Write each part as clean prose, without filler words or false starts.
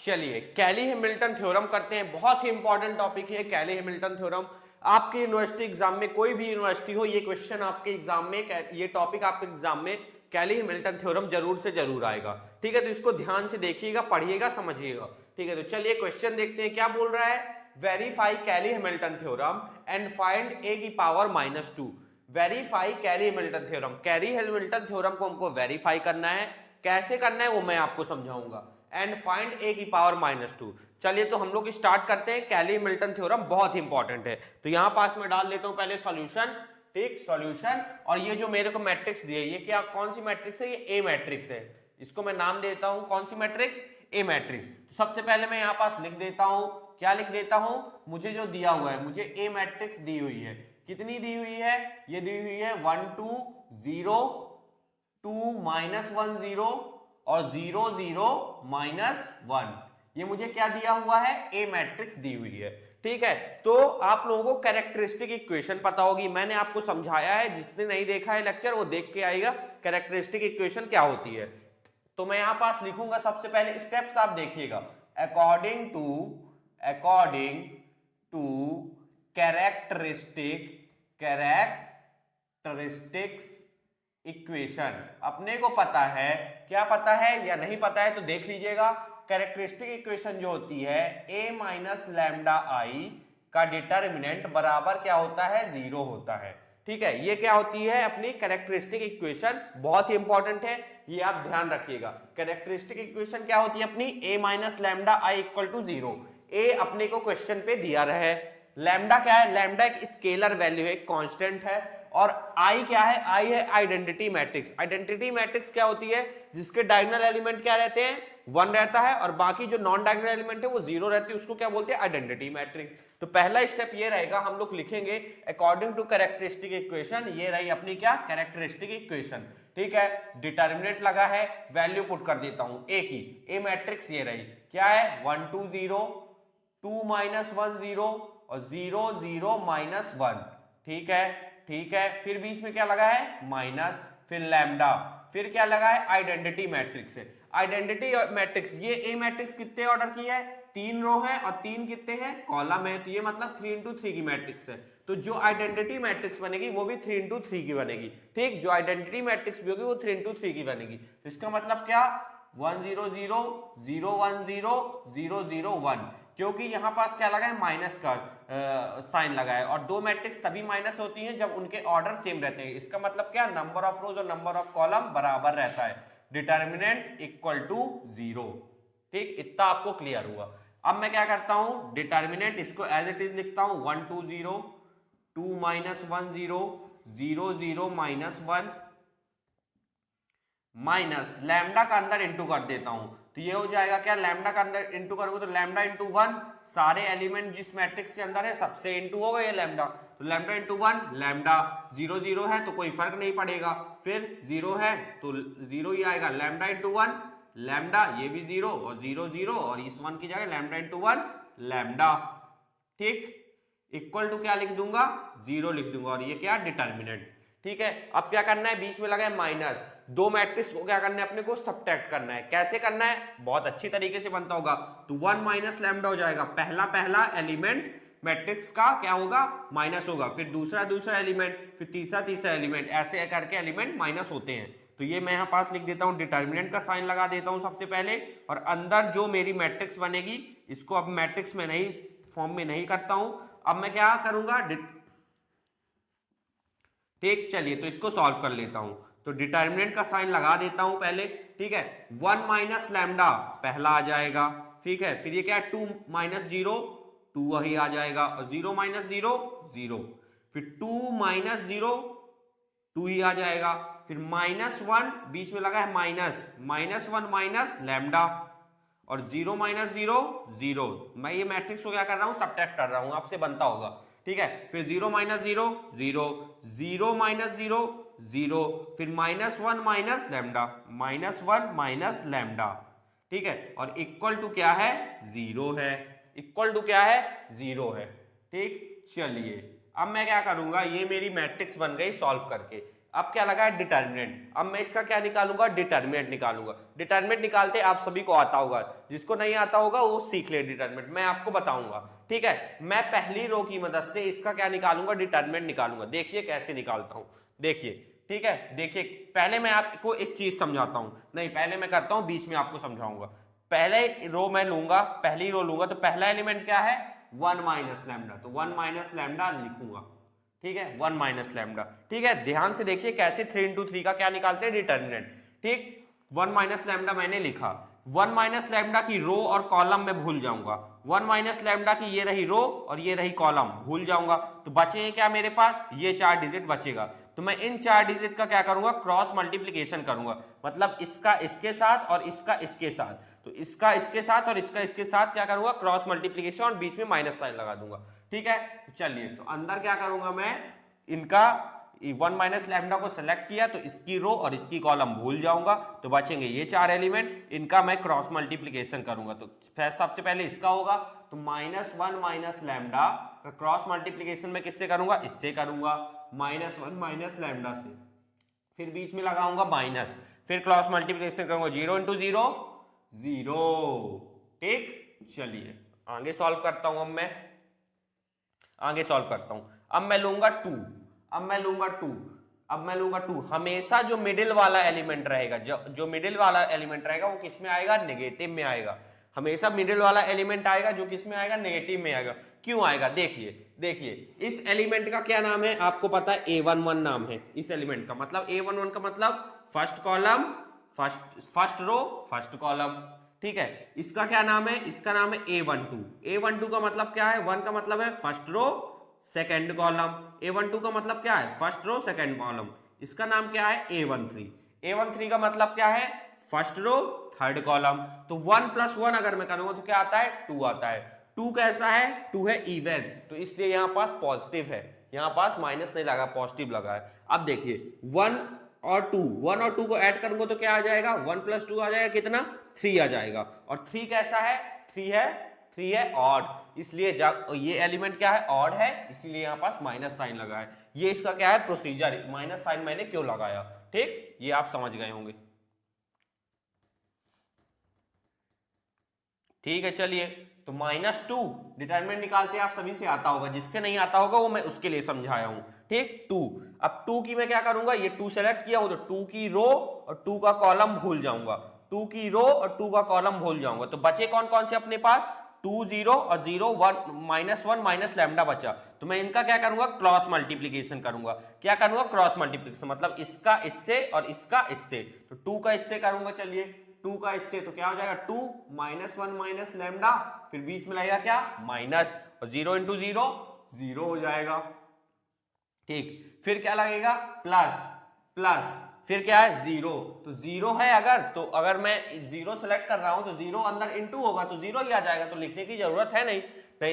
चलिए कैली Hamilton theorem करते हैं। बहुत ही इंपॉर्टेंट टॉपिक है कैली हैमिल्टन थ्योरम। आपके यूनिवर्सिटी एग्जाम में, कोई भी यूनिवर्सिटी हो, ये क्वेश्चन आपके एग्जाम में, ये टॉपिक आपके एग्जाम में कैली हैमिल्टन थ्योरम जरूर से जरूर आएगा। ठीक है, तो इसको ध्यान से देखिएगा, पढ़िएगा, समझिएगा। ठीक है, तो चलिए क्वेश्चन देखते हैं क्या बोल रहा है। Verify Cayley Hamilton theorem and find A की power -2। Verify Cayley Hamilton theorem. Cayley Hamilton theorem को हमको वेरीफाई करना है। कैसे करना है वो मैं आपको समझाऊंगा। एंड फाइंड ए की पावर -2। चलिए तो हम लोग स्टार्ट करते हैं। कैली हैमिल्टन थ्योरम बहुत इंपॉर्टेंट है, तो यहां पास में डाल देता हूं पहले सॉल्यूशन। ठीक, सॉल्यूशन। और ये जो मेरे को मैट्रिक्स दिए, ये क्या, कौन सी मैट्रिक्स है? ये ए मैट्रिक्स है। इसको मैं नाम देता हूं कौन सी मैट्रिक्स? ए मैट्रिक्स। तो सबसे पहले मैं यहां पास लिख देता हूं, क्या लिख देता हूं, मुझे जो दिया हुआ है, मुझे ए मैट्रिक्स दी हुई है। कितनी दी हुई है? ये दी हुई है 1 2 0 2 -1 0 और 0 0 -1। ये मुझे क्या दिया हुआ है? ए मैट्रिक्स दी हुई है। ठीक है, तो आप लोगों को कैरेक्टरिस्टिक इक्वेशन पता होगी, मैंने आपको समझाया है। जिसने नहीं देखा है लेक्चर वो देख के आएगा कैरेक्टरिस्टिक इक्वेशन क्या होती है। तो मैं यहां पास लिखूंगा, सबसे पहले स्टेप्स आप देखिएगा। According to characteristics equation. अपने को पता है, क्या पता है या नहीं पता है तो देख लीजिएगा। कैरेक्टरिस्टिक इक्वेशन जो होती है, a माइनस लैम्डा आई का डिटर्मिनेंट बराबर क्या होता है? 0 होता है। ठीक है, ये क्या होती है? अपनी कैरेक्टरिस्टिक इक्वेशन। बहुत ही इंपॉर्टेंट है, ये आप ध्यान रखिएगा। कैरेक्टरिस्टिक इक्वेशन क्या होती है अपनी? a minus lambda I equal to 0। A अपने को क्वेश्चन पे दिया रहे। लैम्डा क्या है? लैम्डा एक स्केलर वैल्यू है, एक कांस्टेंट है। और आई क्या है? आई है आइडेंटिटी मैट्रिक्स। आइडेंटिटी मैट्रिक्स क्या होती है? जिसके डायगोनल एलिमेंट क्या रहते हैं? 1 रहता है, और बाकी जो नॉन डायगोनल एलिमेंट है वो 0 रहती है। उसको क्या बोलते हैं? Identity matrix. तो पहला स्टेप ये रहेगा, हम लोग लिखेंगे अकॉर्डिंग टू कैरेक्टरिस्टिक इक्वेशन। ये रही अपनी क्या? Characteristic equation. ठीक है, डिटर्मिनेंट लगा है, वैल्यू पुट कर देता हूं ए की। ए मैट्रिक्स ये रही, क्या है? 1 2 0 2 -1 0 और 0 0 -1। ठीक है, ठीक है। फिर बीच में क्या लगा है? माइनस, फिर लैम्डा, फिर क्या लगा है? आइडेंटिटी मैट्रिक्स है। आइडेंटिटी मैट्रिक्स, ये ए मैट्रिक्स कितने ऑर्डर की है? 3 रो है और 3 कितने हैं? कॉलम है। तो ये मतलब 3 into 3 की मैट्रिक्स है। तो जो आइडेंटिटी मैट्रिक्स बनेगी वो भी 3 into 3 की बनेगी। ठीक, जो आइडेंटिटी मैट्रिक्स भी होगी वो 3 into 3 की बनेगी। तो इसका मतलब क्या? 1 0 0 0 1 0 0 0 1, क्योंकि यहां पास क्या लगा है? माइनस का साइन लगा है। और दो मैट्रिक्स तभी माइनस होती हैं जब उनके ऑर्डर सेम रहते हैं। इसका मतलब क्या? नंबर ऑफ रोज और नंबर ऑफ कॉलम बराबर रहता है। Determinant equal to 0। ठीक, इतना आपको क्लियर हुआ। अब मैं क्या करता हूं? डिटर्मिनेंट इसको एज इट इज लिखता हूं, 1 2 0 2 -1 0 0 0 -1 माइनस लैम्डा का अंदर इंटू कर देता हूं। तो ये हो जाएगा क्या? लैम्डा का अंदर इंटू करोगे तो लैम्डा इंटू 1, सारे एलिमेंट जिस मैट्रिक्स के अंदर है सबसे इंटू होगा ये लैम्डा। तो लैम्डा इंटू 1, लैम्डा 0 0 है तो कोई फर्क नहीं पड़ेगा। फिर 0 है तो 0 ही आएगा। लैम्डा इंटू 1 लैम्डा, ये भी 0 और 0 0, और इस 1 की जगह लैम्डा इंटू 1 लैम्डा। ठीक, इक्वल टू क्या लिख दूंगा? 0 लिख दूंगा। और ये क्या? डिटर्मिनेंट। ठीक है, अब क्या करना है? बीच में लगा है माइनस, दो मैट्रिक्स को क्या करना है? अपने को सब्ट्रैक्ट करना है। कैसे करना है? बहुत अच्छी तरीके से बनता होगा। तो 1 माइनस लैम्डा हो जाएगा। पहला एलिमेंट मैट्रिक्स का क्या होगा? माइनस होगा। फिर दूसरा एलिमेंट, फिर तीसरा एलिमेंट, ऐसे करके एलिमेंट माइनस होते हैं। तो ये मैं यहां पास लिख देता हूं, डिटर्मिनेंट का साइन लगा देता हूं सबसे पहले। और अंदर जो मेरी मैट्रिक्स बनेगी, इसको अब मैट्रिक्स में नहीं, फॉर्म में नहीं करता हूं। अब मैं क्या करूंगा? ठीक, चलिए तो इसको सॉल्व कर लेता हूं। तो डिटर्मिनेंट का साइन लगा देता हूं पहले। ठीक है, 1 माइनस लैम्डा पहला आ जाएगा। ठीक है, फिर ये क्या है? 2 -0 2 वही आ जाएगा। और 0 -0 0, फिर 2 -0 2 ही आ जाएगा। फिर -1 बीच में लगा है -1 माइनस लैम्डा, और 0 -0 0। मैं ये मैट्रिक्स को क्या कर रहा हूं? सब्ट्रैक्ट कर रहा हूं, आपसे बनता होगा। ठीक है, फिर 0 -0 0 0 -0 0, फिर -1 माइनस लैम्डा, -1 माइनस लैम्डा। ठीक है, और इक्वल टू क्या है? 0 है। इक्वल टू क्या है? 0 है। ठीक, चलिए अब मैं क्या करूंगा? ये मेरी मैट्रिक्स बन गई सॉल्व करके। अब क्या लगा है डिटर्मिनेंट, अब मैं इसका क्या निकालूंगा, डिटर्मिनेंट निकालूंगा। डिटर्मिनेंट निकालते आप सभी को आता होगा, जिसको नहीं आता होगा वो सीख ले डिटर्मिनेंट, मैं आपको बताऊंगा, ठीक है। मैं पहली रो की मदद से इसका क्या निकालूंगा, डिटर्मिनेंट निकालूंगा। देखिए कैसे निकालता हूं, देखिए, ठीक है। देखिए पहले मैं आपको एक चीज समझाता हूं, नहीं पहले मैं करता हूं, बीच में आपको समझाऊंगा। पहले रो मैं लूंगा, पहली रो लूंगा, तो पहला एलिमेंट क्या है, 1 माइनस लैम्डा, तो 1 माइनस लैम्डा लिखूंगा, ठीक है, 1 माइनस लैम्डा, ठीक है। ध्यान से देखिए कैसे 3 इंटू 3 का क्या निकालते हैं, डिटर्मिनेंट, ठीक। 1 माइनस लैम्डा मैंने लिखा, 1 माइनस लैम्डा की रो और कॉलम में भूल जाऊंगा, 1 माइनस लैम्डा की ये रही रो और ये रही कॉलम, भूल जाऊंगा, तो बचेंगे क्या मेरे पास, ये 4 डिजिट बचेगा। तो मैं इन 4 डिजिट का क्या करूंगा, क्रॉस मल्टीप्लीकेशन करूंगा, मतलब इसका इसके साथ और इसका इसके साथ, तो इसका इसके साथ और इसका इसके साथ क्या करूंगा, क्रॉस मल्टीप्लीकेशन, और बीच में माइनस साइन लगा दूंगा, ठीक है। चलिए तो अंदर क्या करूंगा मैं, इनका 1 माइनस लैम्डा को सेलेक्ट किया, तो इसकी रो और इसकी कॉलम भूल जाऊंगा, तो बचेंगे ये 4 एलिमेंट, इनका मैं क्रॉस मल्टीप्लीकेशन करूंगा। तो सबसे पहले इसका होगा, तो -1 माइनस लैम्डा का क्रॉस मल्टीप्लीकेशन मैं किससे करूंगा, इससे करूंगा, -1 माइनस लैम्डा से, फिर बीच में लगाऊंगा माइनस, फिर क्रॉस मल्टीप्लीकेशन करूंगा 0 इंटू 0 0, ठीक। चलिए आगे सॉल्व करता हूं, अब मैं आगे सॉल्व करता हूं। अब मैं लूंगा 2, अब मैं लूंगा 2, हमेशा जो मिडिल वाला एलिमेंट रहेगा, जो मिडिल वाला एलिमेंट रहेगा वो किस में आएगा, नेगेटिव में आएगा। हमेशा मिडिल वाला एलिमेंट आएगा जो किस में आएगा, नेगेटिव में आएगा। क्यों आएगा, देखिए इस एलिमेंट का क्या नाम है, आपको पता है A11 नाम है इस एलिमेंट का, मतलब A11 का मतलब first column, first row, first column, ठीक है। इसका क्या नाम है, इसका नाम है A12। A12 का मतलब क्या है, 1 का मतलब है first row second column, A12 का मतलब क्या है, फर्स्ट रो सेकंड कॉलम। इसका नाम क्या है, A13। A13 का मतलब क्या है, फर्स्ट रो थर्ड कॉलम। तो 1 प्लस 1 अगर मैं करूंगा तो क्या आता है, 2 आता है। 2 कैसा है, 2 है इवन, तो इसलिए यहां पास पॉजिटिव है, यहां पास माइनस नहीं लगा, पॉजिटिव लगा है। अब देखिए 1 और 2 को ऐड करूंगा तो क्या आ जाएगा, 1 प्लस 2 आ जाएगा, कितना, 3 आ जाएगा। और 3 कैसा है, 3 है ऑड, इसलिए ये एलिमेंट क्या है, ऑड है, इसीलिए यहां पास माइनस साइन लगा है। ये इसका क्या है, प्रोसीजर, माइनस साइन मैंने क्यों लगाया, ठीक, ये आप समझ गए होंगे, ठीक है। चलिए तो -2 डिटरमिनेंट निकालते हैं, आप सभी से आता होगा, जिससे नहीं आता होगा वो मैं उसके लिए समझाया हूं, ठीक। 2, अब 2 की मैं क्या करूंगा, ये 2 सेलेक्ट किया हो तो 2 की रो और 2 का कॉलम भूल जाऊंगा, 2 की रो और 2 का कॉलम भूल जाऊंगा, तो बचे कौन कौन से अपने पास, 2 0 और 0 1 माइनस लैम्डा बचा, तो मैं इनका क्या करूंगा, क्रॉस मल्टीप्लीकेशन करूंगा। क्या करूंगा, क्रॉस मल्टीप्लीकेशन, मतलब इसका इससे और इसका इससे, तो 2 का इससे करूंगा, चलिए 2 का इससे, तो क्या हो जाएगा, 2 -1 माइनस लैम्डा, फिर बीच में लगेगा क्या, माइनस, और 0 इंटू 0 0 हो जाएगा, ठीक। फिर क्या लगेगा, प्लस, फिर क्या है, 0, तो 0 है अगर, तो अगर मैं 0 सेलेक्ट कर रहा हूं तो 0 अंदर इंटू होगा तो 0 ही आ जाएगा, तो लिखने की जरूरत है नहीं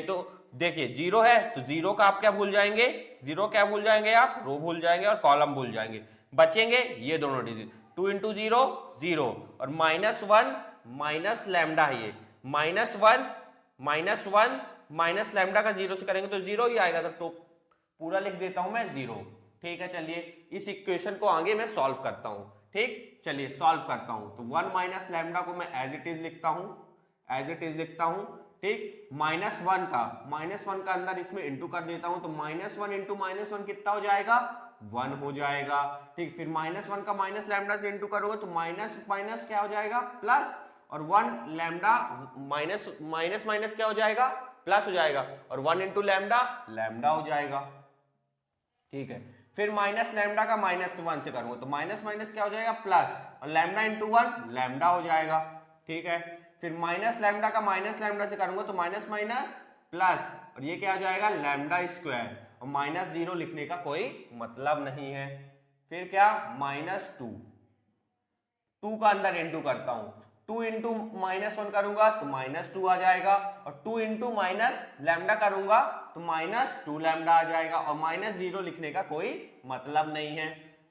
तो देखिए 0 है तो 0 का आप क्या भूल जाएंगे, 0 क्या भूल जाएंगे आप, रो भूल जाएंगे और कॉलम भूल जाएंगे, बचेंगे ये दोनों डिजिट, 2 इंटू 0 0, और -1 माइनस लैम्डा है, ये -1 माइनस लैम्डा का 0 से करेंगे तो 0 ही आएगा, तो पूरा लिख देता हूं मैं 0, ठीक है। चलिए इस इक्वेशन को आगे मैं सॉल्व करता हूं, ठीक। चलिए सॉल्व करता हूं, तो 1 माइनस लैम्डा को मैं एज इट इज लिखता हूं, ठीक। -1 का अंदर इसमें इंटू कर देता हूं, तो -1 इंटू -1 कितना हो जाएगा, 1 हो जाएगा, ठीक। फिर -1 का माइनस लैम्डा से इंटू करोगे तो माइनस माइनस क्या हो जाएगा, प्लस, और 1 लैम्डा माइनस क्या हो जाएगा, प्लस हो जाएगा, और 1 इंटू लैम्डा हो जाएगा, ठीक है। फिर माइनस लैम्डा का -1 से करूंगा तो माइनस माइनस क्या हो जाएगा, प्लस, और लैम्डा इंटू 1 लैम्डा हो जाएगा, ठीक है। फिर माइनस लैम्डा का माइनस लैम्डा से करूंगा तो माइनस माइनस प्लस, और ये क्या हो जाएगा, लैम्डा स्क्वायर, और -0 लिखने का कोई मतलब नहीं है। फिर क्या, -2 का अंदर इंटू करता हूं, 2 इंटू -1 करूंगा तो -2 आ जाएगा, और 2 इंटू माइनस लैम्डा करूंगा तो -2 लैम्डा आ जाएगा, और -0 लिखने का कोई मतलब नहीं है।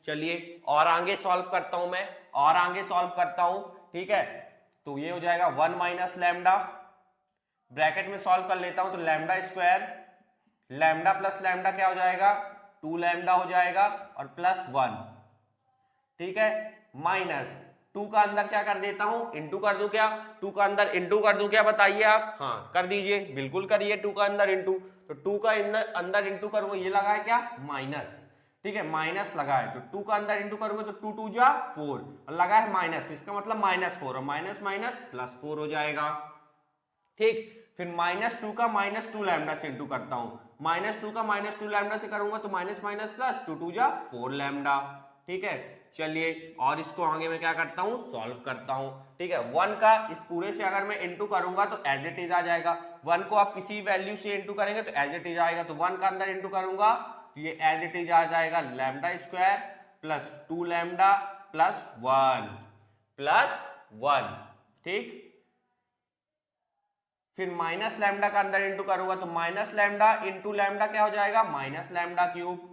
चलिए और आगे सॉल्व करता हूं मैं, ठीक है। तो ये हो जाएगा 1 माइनस लैम्डा, ब्रैकेट में सॉल्व कर लेता हूं तो lambda square, lambda plus lambda क्या हो जाएगा, 2 लैम्डा हो जाएगा और प्लस 1, ठीक है, माइनस 2 का अंदर क्या कर देता हूं, इंटू कर दूं क्या, 2 का अंदर इंटू कर दूं क्या, बताइए आप, हाँ कर दीजिए, बिल्कुल करिए, 2 का अंदर इंटू, तो 2 का अंदर इंटू करूंगा, ये लगा है क्या माइनस, ठीक है, माइनस लगा है, तो 2 का अंदर इंटू करूंगा तो 2 2 जा 4 और लगा है माइनस, इसका मतलब -4 और माइनस माइनस प्लस 4 हो जाएगा, ठीक। फिर -2 का -2 लैम्डा से इंटू करता हूं, -2 का -2 लैम्डा से करूंगा तो माइनस माइनस प्लस 2 2 जा 4 लैम्डा, ठीक है। चलिए और इसको आगे मैं क्या करता हूं, सॉल्व करता हूं, ठीक है। 1 का इस पूरे से अगर मैं इंटू करूंगा तो एज इट इज आ जाएगा, 1 को आप किसी वैल्यू से इंटू करेंगे तो एज इट इज आएगा, तो 1 का अंदर इंटू करूंगा तो ये एज इट इज आ जाएगा lambda square plus 2 lambda plus 1, ठीक। फिर माइनस लैम्डा का अंदर इंटू करूंगा तो माइनस लैम्डा इंटू लैम्डा क्या हो जाएगा, माइनस लैम्डा क्यूब।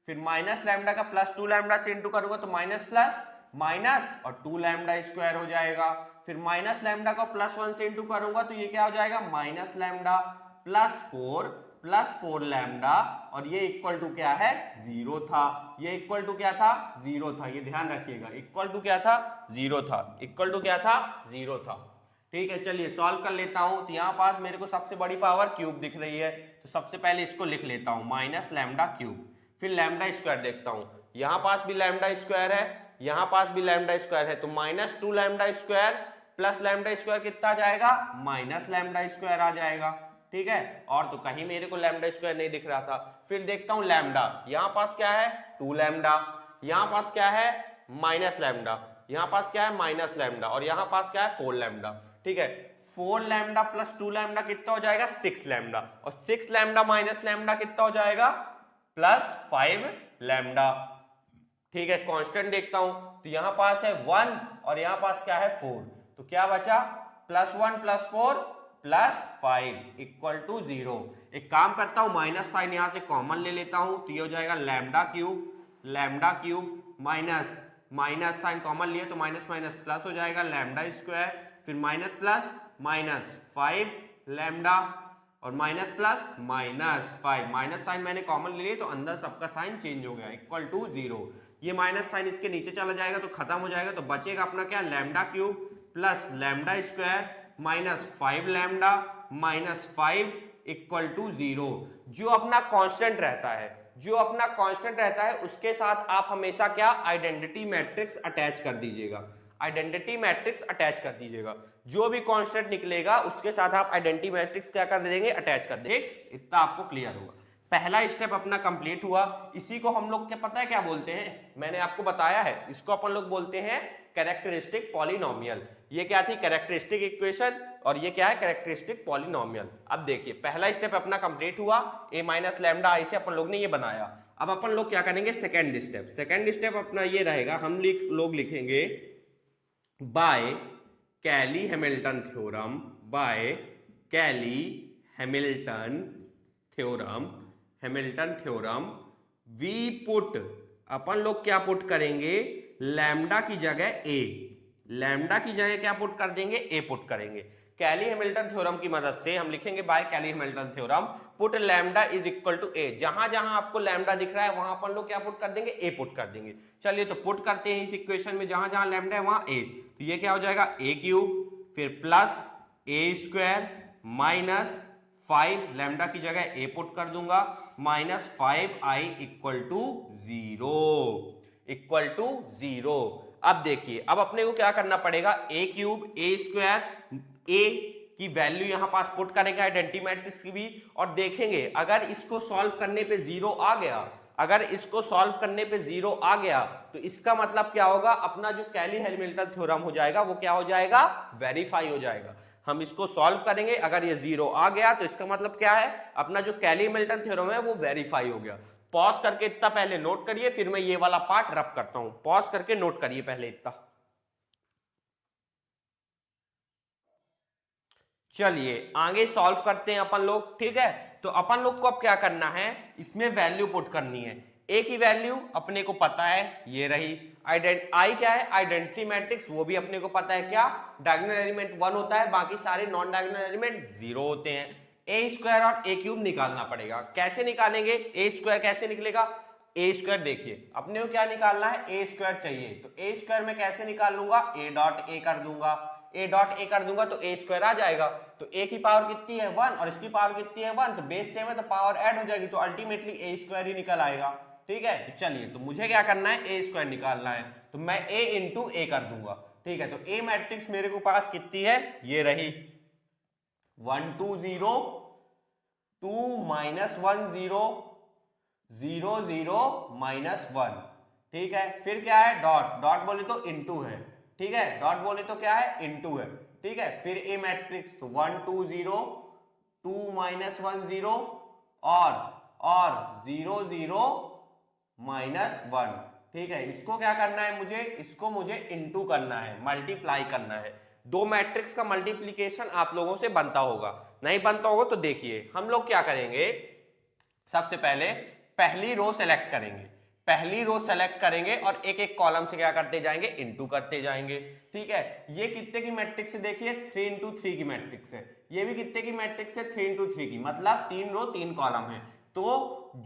फिर माइनस लैम्डा का प्लस 2 लैम्डा से इंटू करूंगा तो माइनस प्लस माइनस और 2 लैम्डा स्क्वायर हो जाएगा। फिर माइनस लैम्डा का प्लस 1 से इंटू करूंगा तो ये क्या हो जाएगा, माइनस लैम्डा प्लस 4 लैम्डा, और ये इक्वल टू क्या है, 0 था। ये इक्वल टू क्या था, 0 था, ये ध्यान रखिएगा, इक्वल टू क्या था, 0 था, इक्वल टू क्या था, 0 था, ठीक है। चलिए सॉल्व कर लेता हूं, तो यहां पास मेरे को सबसे बड़ी पावर क्यूब दिख रही है, तो सबसे पहले इसको लिख लेता हूं माइनस लैम्डा क्यूब। फिर लैम्डा स्क्वायर देखता हूं, यहां पास भी लैम्डा स्क्वायर है, यहां पास भी लैम्डा स्क्वायर है, तो -2 lambda square plus lambda square कितना जाएगा, माइनस लैम्डा स्क्वायर आ जाएगा, ठीक है। और तो कहीं मेरे को लैम्डा स्क्वायर नहीं दिख रहा था। फिर देखता हूं लैम्डा, यहां पास क्या है 2 लैम्डा, यहां पास क्या है माइनस लैम्डा, यहां पास क्या है माइनस लैम्डा, और यहां पास क्या है 4 लैम्डा, ठीक है। 4 लैम्डा प्लस 2 लैम्डा कितना हो जाएगा, 6 लैम्डा, और 6 लैम्डा माइनस लैम्डा कितना हो जाएगा, प्लस 5 लैम्डा, ठीक है। कांस्टेंट देखता हूं, तो यहां पास है 1 और यहां पास क्या है 4, तो क्या बचा, +1 + 4 + 5 इक्वल टू 0। एक काम करता हूं, माइनस साइन यहां से कॉमन ले लेता हूं, तो ये हो जाएगा lambda cube minus minus sign common लिया तो माइनस माइनस प्लस हो जाएगा लैम्डा स्क्वायर, फिर माइनस प्लस माइनस 5 लैम्डा और माइनस प्लस -5, माइनस साइन मैंने कॉमन ले लिया तो अंदर सबका साइन चेंज हो गया, इक्वल टू 0। ये माइनस साइन इसके नीचे चला जाएगा तो खत्म हो जाएगा, तो बचेगा अपना क्या, lambda cube plus lambda square -5 lambda -5 equal to 0। जो अपना कांस्टेंट रहता है उसके साथ आप हमेशा क्या, आइडेंटिटी मैट्रिक्स अटैच कर दीजिएगा, जो भी कांस्टेंट निकलेगा उसके साथ आप आइडेंटिटी मैट्रिक्स क्या कर देंगे, अटैच कर देंगे, इतना आपको क्लियर होगा। पहला स्टेप अपना कंप्लीट हुआ। इसी को हम लोग क्या पता है क्या बोलते हैं, मैंने आपको बताया है, इसको अपन लोग बोलते हैं कैरेक्टरिस्टिक पॉलिनोमियल। ये क्या थी, कैरेक्टरिस्टिक इक्वेशन, और ये क्या है, कैरेक्टरिस्टिक पॉलिनोमियल। अब देखिए पहला स्टेप अपना कंप्लीट हुआ, a माइनस लैम्डा आई से अपन लोग ने ये बनाया। अब अपन लोग क्या करेंगे, सेकेंड स्टेप अपना ये रहेगा, हम लोग लिखेंगे by Cayley Hamilton theorem we put, अपन लोग क्या पुट करेंगे, लैम्डा की जगह क्या पुट कर देंगे, ए पुट करेंगे। कैली हैमिल्टन थ्योरम की मदद से हम लिखेंगे by Cayley Hamilton theorem put lambda is equal to A. जहां जहां आपको लैम्डा दिख रहा है वहां अपन लोग क्या पुट कर देंगे, ए पुट कर देंगे। चलिए तो पुट करते हैं इस इक्वेशन में, जहां जहां लैम्डा है वहां ए, तो ये क्या हो जाएगा a क्यूब, फिर प्लस a स्क्वायर -5 लैम्डा की जगह a पुट कर दूंगा -5i इक्वल टू 0। अब देखिए, अब अपने को क्या करना पड़ेगा, a cube a square, a की वैल्यू यहां पास पुट करेंगे आइडेंटिटी मैट्रिक्स की भी, और देखेंगे अगर इसको सॉल्व करने पे 0 आ गया, तो इसका मतलब क्या होगा, अपना जो कैली हैमिल्टन थ्योरम हो जाएगा वो क्या हो जाएगा, वेरीफाई हो जाएगा। हम इसको सॉल्व करेंगे, अगर ये 0 आ गया तो इसका मतलब क्या है, अपना जो कैली हैमिल्टन थ्योरम है वो वेरीफाई हो गया। पॉज करके इतना पहले नोट करिए, फिर मैं ये वाला पार्ट रब करता हूं। पॉज करके नोट करिए पहले इतना। चलिए आगे सॉल्व करते हैं अपन लोग, ठीक है। तो अपन लोग को अब क्या करना है, इसमें वैल्यू पुट करनी है। ए की वैल्यू अपने को पता है, ये रही। आई क्या है, आइडेंटिटी मैट्रिक्स, वो भी अपने को पता है, क्या डायगोनल एलिमेंट 1 होता है, बाकी सारे नॉन डायगोनल एलिमेंट 0 होते हैं। ए स्क्वायर और ए क्यूब निकालना पड़ेगा। कैसे निकालेंगे, ए स्क्वायर कैसे निकलेगा, ए स्क्वायर, देखिए अपने को क्या निकालना है, ए स्क्वायर चाहिए। तो ए स्क्वायर में कैसे निकाल लूंगा, ए डॉट ए कर दूंगा, ए डॉट ए कर दूंगा तो ए स्क्वायर आ जाएगा। तो ए की पावर कितनी है 1 और इसकी पावर कितनी है 1, तो बेस सेम है तो पावर ऐड हो जाएगी, तो अल्टीमेटली ए स्क्वायर ही निकल आएगा। ठीक है, तो चलिए, तो मुझे क्या करना है, ए स्क्वायर निकालना है, तो मैं ए इंटू ए कर दूंगा। ठीक है, तो ए मैट्रिक्स मेरे को पास कितनी है, ये रही 1 2 0 2 -1 0 0 0 -1। ठीक है, फिर क्या है, डॉट, डॉट बोले तो इनटू है। ठीक है, डॉट बोले तो क्या है, इनटू है। ठीक है, फिर ए मैट्रिक्स, तो 1 2 0 2 -1 0 और 0 0 -1। ठीक है, इसको क्या करना है मुझे, इसको मुझे इनटू करना है, मल्टीप्लाई करना है। दो मैट्रिक्स का मल्टीप्लीकेशन आप लोगों से बनता होगा, नहीं बनता होगा तो देखिए हम लोग क्या करेंगे, सबसे पहले पहली रो सेलेक्ट करेंगे, पहली रो सेलेक्ट करेंगे और एक एक कॉलम से क्या करते जाएंगे, इनटू करते जाएंगे। ठीक है, ये कितने की मैट्रिक्स है, देखिए 3 into 3 की मैट्रिक्स है। ये भी कितने की मैट्रिक्स है, 3 into 3 की, मतलब 3 रो 3 कॉलम है। तो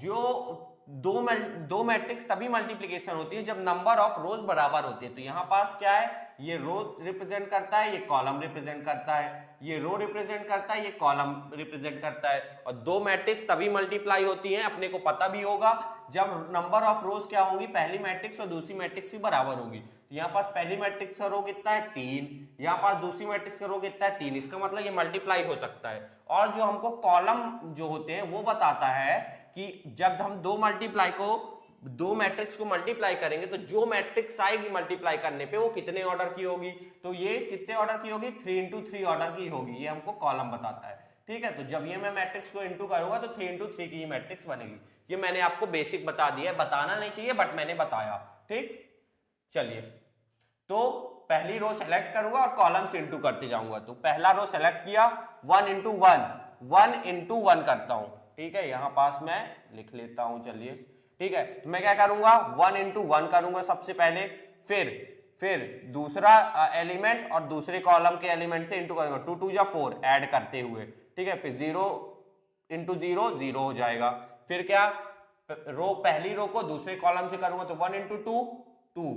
जो दो मैट्रिक्स तभी मल्टीप्लिकेशन होती है जब नंबर ऑफ रोज बराबर होती है। तो यहाँ पास क्या है, ये रो रिप्रेजेंट करता है, ये कॉलम रिप्रेजेंट करता है, ये रो रिप्रेजेंट करता है, ये कॉलम रिप्रेजेंट करता है। और दो मैट्रिक्स तभी मल्टीप्लाई होती हैं, अपने को पता भी होगा, जब नंबर ऑफ रोज क्या होंगी, पहली मैट्रिक्स और दूसरी मैट्रिक्स की बराबर होगी। तो यहाँ पास पहली मैट्रिक्स का रो कितना है 3, यहाँ पास दूसरी मैट्रिक्स का रो कितना है 3, इसका मतलब ये मल्टीप्लाई हो सकता है। और जो हमको कॉलम जो होते हैं वो बताता है कि जब हम दो मैट्रिक्स को मल्टीप्लाई करेंगे तो जो मैट्रिक्स आएगी मल्टीप्लाई करने पे वो कितने ऑर्डर की होगी, तो ये कितने ऑर्डर की होगी, 3 into 3 ऑर्डर की होगी, ये हमको कॉलम बताता है। ठीक है, तो जब ये मैं मैट्रिक्स को इंटू करूंगा तो 3 into 3 की ही मैट्रिक्स बनेगी। ये मैंने आपको बेसिक बता दिया है, बताना नहीं चाहिए बट मैंने बताया। ठीक, चलिए, तो पहली रो सेलेक्ट करूंगा और कॉलम से इंटू करते जाऊंगा। तो पहला रो सेलेक्ट किया, 1 into 1 करता हूं। ठीक है, यहां पास मैं लिख लेता हूं, चलिए। ठीक है, तो मैं क्या करूंगा, 1 into 1 करूंगा सबसे पहले, फिर दूसरा एलिमेंट और दूसरे कॉलम के एलिमेंट से इंटू करूंगा, 2 2 जा 4 ऐड करते हुए। ठीक है, फिर 0 into 0 0 हो जाएगा। फिर क्या, पहली रो को दूसरे कॉलम से करूंगा तो 1 into 2 2।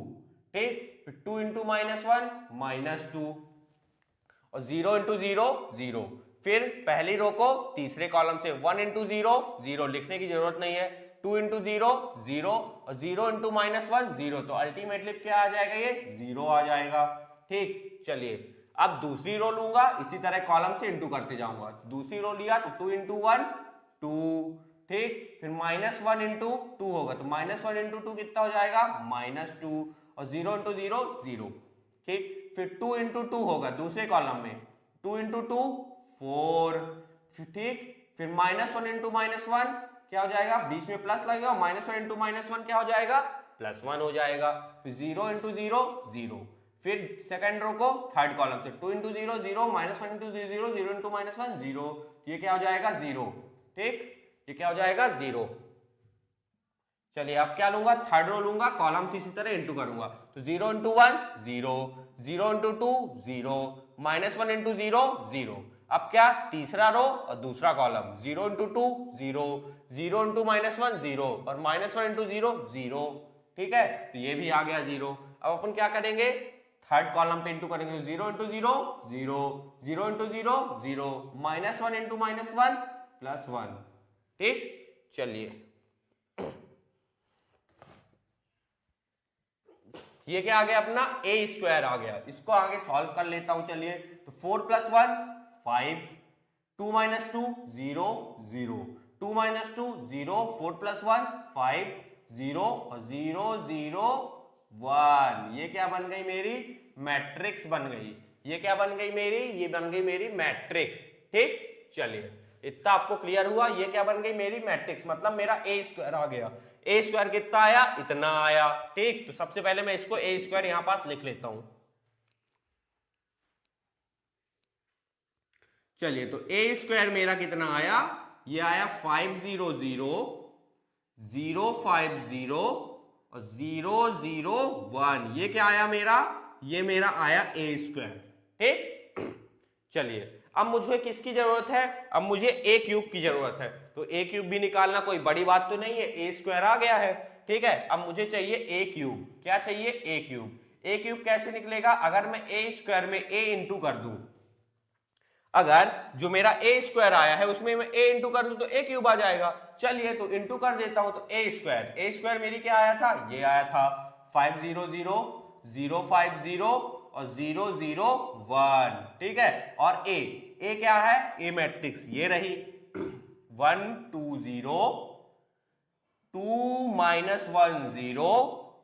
ठीक, फिर 2 into -1 -2 और 0 into 0 0। फिर पहली रो को तीसरे कॉलम से 1 into 0 0, लिखने की जरूरत नहीं है, 2 into 0 0 और 0 into -1 0। तो अल्टीमेटली क्या आ जाएगा, ये 0 आ जाएगा। ठीक, चलिए, अब दूसरी रो लूंगा, इसी तरह कॉलम से इंटू करते जाऊंगा। दूसरी रो लिया तो 2 into 1 2। ठीक, फिर -1 into 2 होगा तो -1 into 2 कितना हो जाएगा, -2 और 0 into 0 0। ठीक, फिर 2 into 2 होगा दूसरे कॉलम में, 2 into 2 4। ठीक, फिर -1 into -1 क्या हो जाएगा, बीच में प्लस लगेगा, -1 into -1 क्या हो जाएगा, +1 हो जाएगा। फिर 0 into 0 0। फिर सेकंड रो को थर्ड कॉलम से 2 into 0 0 -1 into 0 0 into -1 0, ये क्या हो जाएगा 0। ठीक, ये क्या हो जाएगा 0। चलिए, अब क्या लूंगा, थर्ड रो लूंगा, कॉलम से इसी तरह इंटू करूंगा तो 0 into 1 0 0 into 2 0 -1 into 0 0। अब क्या, तीसरा रो और दूसरा कॉलम, 0 into 2 0 0 into -1 0 और -1 into 0 0। ठीक है, तो ये भी आ गया 0। अब अपन क्या करेंगे, थर्ड कॉलम पे इंटू करेंगे, 0 into 0 0 0 into 0 0 -1 into -1 +1। ठीक, चलिए, ये क्या आ गया अपना, ए स्क्वायर आ गया। इसको आगे सॉल्व कर लेता हूं, चलिए। तो 4 + 1 5, 2 - 2 0 0 2 - 2 0 4 + 1 5 0 और 0 0 1। ये क्या बन गई, मेरी मैट्रिक्स बन गई। ये क्या बन गई मेरी, ये बन गई मेरी मैट्रिक्स। ठीक, चलिए, इतना आपको क्लियर हुआ। ये क्या बन गई, मेरी मैट्रिक्स, मतलब मेरा ए स्क्वायर आ गया। ए स्क्वायर कितना आया, इतना आया। ठीक, तो सबसे पहले मैं इसको ए स्क्वायर यहां पास लिख लेता हूं। चलिए, तो ए स्क्वायर मेरा कितना आया, ये आया 5 0 0 0 5 0 और 0 0 1। ये क्या आया मेरा, ये मेरा आया ए स्क्वायर। ठीक, चलिए, अब मुझे किसकी जरूरत है, अब मुझे ए क्यूब की जरूरत है। तो ए क्यूब भी निकालना कोई बड़ी बात तो नहीं है, ए स्क्वायर आ गया है। ठीक है। अब मुझे चाहिए ए क्यूब। क्या चाहिए? ए क्यूब। ए क्यूब कैसे निकलेगा? अगर मैं ए स्क्वायर में ए इंटू कर दूं, अगर जो मेरा ए स्क्वायर आया है उसमें मैं ए इंटू कर दूं तो ए क्यूब आ जाएगा। चलिए तो इंटू कर देता हूं, तो ए स्क्वायर मेरी क्या आया था? ये आया था 500 050 और 001, ठीक है। और ए क्या है? ए मैट्रिक्स ये रही 1 2 0 2 -1 0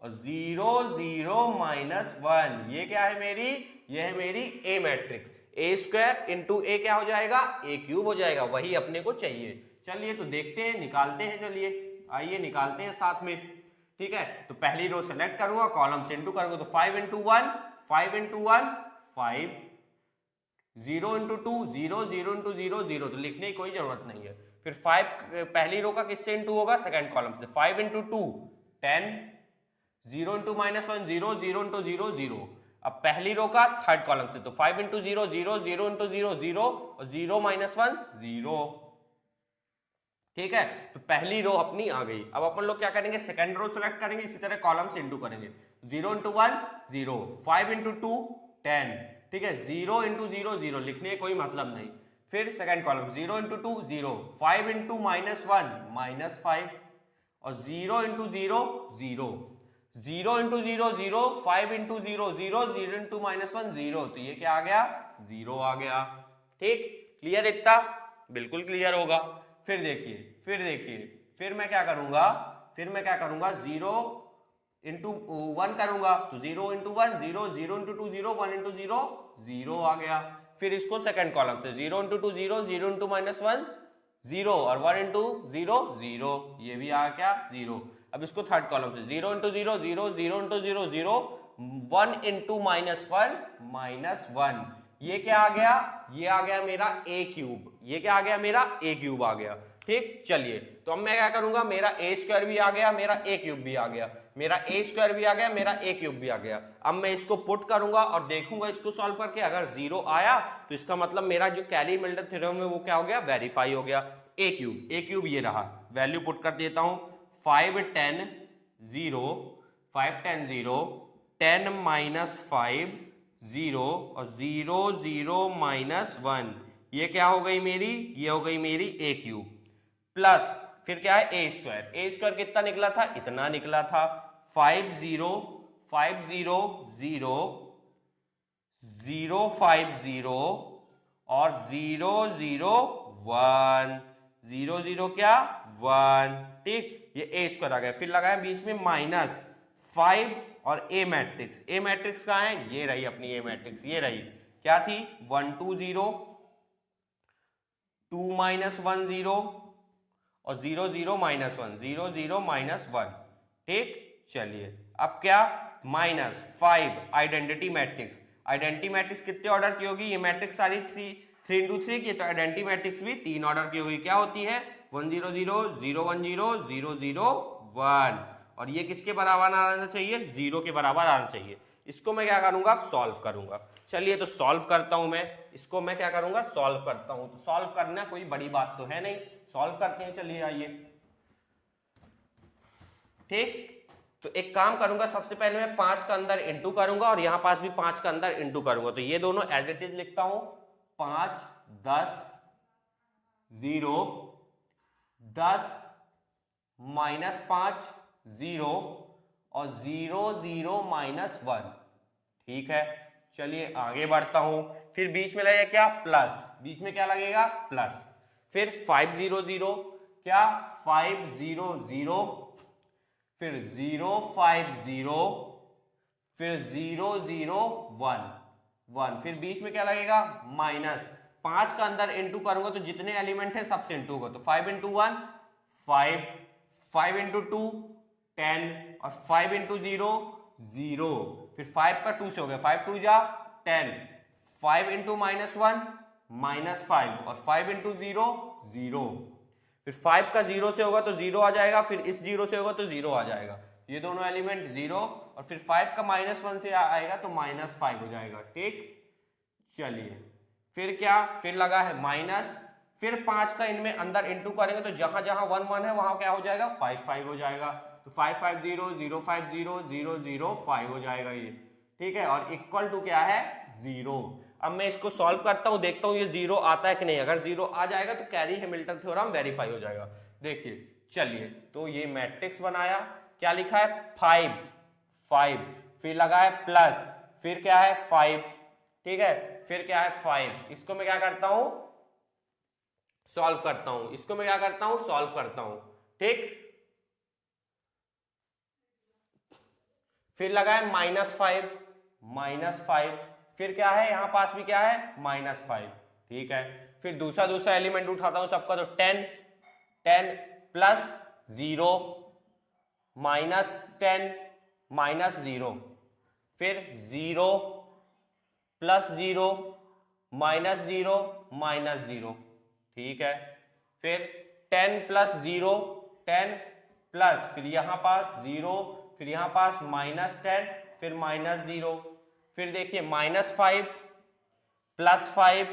और 0 0 -1, ये क्या है मेरी? ये है मेरी ए मैट्रिक्स। ए स्क्वायर इंटू ए क्या हो जाएगा? ए क्यूब हो जाएगा, वही अपने को चाहिए। चलिए तो देखते हैं, निकालते हैं। चलिए आइए निकालते हैं साथ में, ठीक है। तो पहली रो सेलेक्ट करूंगा, कॉलम से इंटू करूंगा, तो 5 × 1 5 × 1 5, 0 × 2 0 0 × 0 0, तो लिखने की कोई जरूरत नहीं है। फिर 5 पहली रो का किससे इंटू होगा? सेकंड कॉलम से। 5 × 2 10, 0 × -1 0 0 × 0 0। अब पहली रो का थर्ड कॉलम से, तो 5 × 0 0 0 × 0 0 और 0 -1 0, ठीक है। तो पहली रो अपनी आ गई। अब अपन लोग क्या करेंगे? सेकंड रो सेलेक्ट करेंगे, इसी तरह कॉलम से इंटू करेंगे। 0 × 1 0, 5 × 2 10, ठीक है। 0 × 0 0, लिखने का कोई मतलब नहीं। फिर सेकंड कॉलम 0 × 2 0, 5 × -1 -5 और 0 × 0 0, 0 × 0 0, 5 × 0 0, 0 × -1 0, तो ये क्या आ गया? 0 आ गया, ठीक। क्लियर? इतना बिल्कुल क्लियर होगा। फिर देखिए फिर मैं क्या करूंगा? 0 × 1 करूंगा, तो 0 × 1 0, 0 × 2 0, 1 × 0 0 आ गया। फिर इसको सेकंड कॉलम से 0 × 2 0, 0 × -1 0 और 1 × 0 0, ये भी आ गया 0। अब इसको थर्ड कॉलम से 0 × 0 0, 0 × 0 0, 1 × -1 ये क्या आ गया? ये आ गया मेरा ए क्यूब। ये क्या आ गया? मेरा ए क्यूब आ गया, ठीक। चलिए तो अब मैं क्या करूंगा? मेरा ए स्क्वायर भी आ गया, मेरा ए क्यूब भी आ गया, मेरा ए स्क्वायर भी आ गया, मेरा ए क्यूब भी आ गया। अब मैं इसको पुट करूंगा और देखूंगा इसको सॉल्व करके, अगर 0 आया तो इसका मतलब मेरा जो कैली-मिल्टन थ्योरम है वो क्या हो गया? वेरीफाई हो गया। ए क्यूब ये रहा, वैल्यू पुट कर देता हूं। 5 10 0, 5 10 0, 10 -5 0 और 0 0 -1, ये क्या हो गई मेरी? ये हो गई मेरी ए क्यूब। प्लस फिर क्या है? ए स्क्वायर कितना निकला था? इतना निकला था। 5 0 5 0 0 0 5 0 और 0 0 1, 0 0 क्या? 1, ठीक। ये ए स्क्वायर आ गया। फिर लगाया बीच में -5 और ए मैट्रिक्स कहाँ है? ये रही अपनी ए मैट्रिक्स, ये रही। क्या थी? 1 2 0, 2 -1 0 और 0 0 -1, 0 0 -1, ठीक। चलिए अब क्या? -5 आइडेंटिटी मैट्रिक्स कितने ऑर्डर की होगी? ये मैट्रिक्स सारी 3 × 3 की, तो आइडेंटिटी मैट्रिक्स भी 3 ऑर्डर की होगी। क्या होती है? 1 0 0 0 1 0 0 0 1, और ये किसके बराबर आना चाहिए? 0 के बराबर आना चाहिए। इसको मैं क्या करूंगा? सॉल्व करूंगा। चलिए तो सॉल्व करता हूं मैं इसको। मैं क्या करूंगा? सॉल्व करता हूं। तो सॉल्व करना कोई बड़ी बात तो है नहीं, सॉल्व करते हैं। चलिए आइए, ठीक। तो एक काम करूंगा, सबसे पहले मैं 5 का अंदर इंटू करूंगा और यहां पास भी 5 का अंदर इंटू करूंगा, तो ये दोनों एज इट इज लिखता हूं। 5 10 0 10 -5 0 और 0 0 -1, ठीक है। चलिए आगे बढ़ता हूं। फिर बीच में लगेगा क्या? प्लस। बीच में क्या लगेगा? प्लस। फिर 5 0 0 क्या? 5 0 0, फिर 0 5 0, फिर 0 0 1 1, फिर बीच में क्या लगेगा? माइनस। 5 का अंदर इंटू करूंगा तो जितने एलिमेंट है सबसे इंटू होगा, तो 5 × 1 5, 5 × 2 10 और 5 × 0 0, फिर 5 का 2 से हो गया, 5 2 जा 10, 5 × -1 -5 और 5 × 0 0, फिर 5 का 0 से होगा तो 0 आ जाएगा, फिर इस 0 से होगा तो 0 आ जाएगा, ये दोनों एलिमेंट 0, और फिर 5 का -1 से आएगा तो -5 हो जाएगा, ठीक। चलिए फिर क्या? फिर लगा है माइनस, फिर 5 का इनमें अंदर इंटू करेंगे तो जहां जहां 1 1 है वहां क्या हो जाएगा? 5 5 हो जाएगा। तो 550 050 005 हो जाएगा ये, ठीक है। और इक्वल टू क्या है 0। अब मैं इसको सॉल्व करता हूं, देखता हूं ये 0 आता है कि नहीं। अगर 0 आ जाएगा तो कैरी हैमिल्टन थ्योरम वेरीफाई हो जाएगा। देखिए चलिए, तो ये मैट्रिक्स बनाया, क्या लिखा है 5 5, फिर लगा है प्लस, फिर क्या है 5, ठीक है, फिर क्या है 5। इसको मैं क्या करता हूं सॉल्व करता हूं, इसको मैं क्या करता हूं सॉल्व करता हूं, ठीक। फिर लगा है -5, फिर क्या है यहां पास भी क्या है -5, ठीक है। फिर दूसरा एलिमेंट उठाता हूं सबका, तो 10 प्लस 0 -10 -0, फिर 0 प्लस 0 -0 -0, ठीक है। फिर 10 प्लस 0 10 प्लस, फिर यहां पास 0, फिर यहां पास -10, फिर -0, फिर देखिए -5 प्लस 5,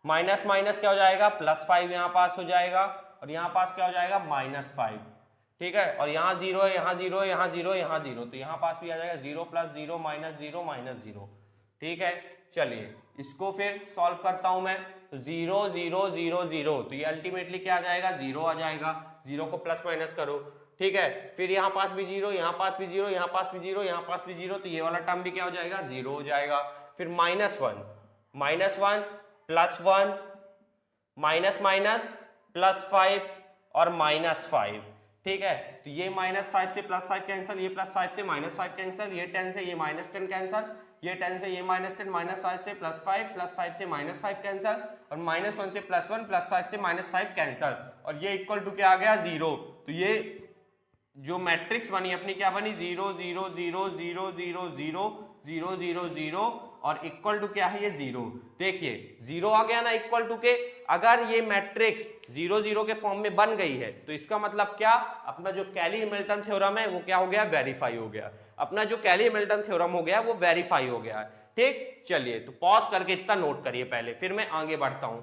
माइनस माइनस क्या हो जाएगा +5 यहां पास हो जाएगा, और यहां पास क्या हो जाएगा -5, ठीक है। और यहाँ 0 है, यहाँ 0 है, यहाँ 0 है, यहाँ 0, तो यहाँ पास भी आ जाएगा 0 + 0 -0 -0, ठीक है। चलिए इसको फिर सॉल्व करता हूं मैं, तो 0 0 0 0, तो ये अल्टीमेटली क्या आ जाएगा 0 आ जाएगा। 0 को प्लस माइनस करो, ठीक है। फिर यहाँ पास भी 0, यहाँ पास भी 0, यहाँ पास भी 0, यहाँ पास भी 0, तो ये वाला टर्म भी क्या हो जाएगा 0 हो जाएगा। फिर -1 +1 माइनस माइनस +5 और -5, ठीक है। तो ये -5 से +5 कैंसिल, ये +5 से -5 कैंसिल, ये 10 से ये -10 कैंसिल, ये 10 से ये -10, -5 से +5, +5 से -5 कैंसिल, और -1 से +1, +5 से -5 कैंसिल, और ये इक्वल टू क्या आ गया 0। तो ये जो मैट्रिक्स बनी अपनी क्या बनी 0 0 0 0 0 0 0 0 0, और इक्वल टू क्या है ये 0। देखिए 0 आ गया ना इक्वल टू के। अगर ये मैट्रिक्स 0 0 के फॉर्म में बन गई है तो इसका मतलब क्या, अपना जो कैली हैमिल्टन थ्योरम है वो क्या हो गया वेरीफाई हो गया। अपना जो कैली हैमिल्टन थ्योरम हो गया वो वेरीफाई हो गया है, ठीक। चलिए तो पॉज करके इतना नोट करिए पहले, फिर मैं आगे बढ़ता हूं।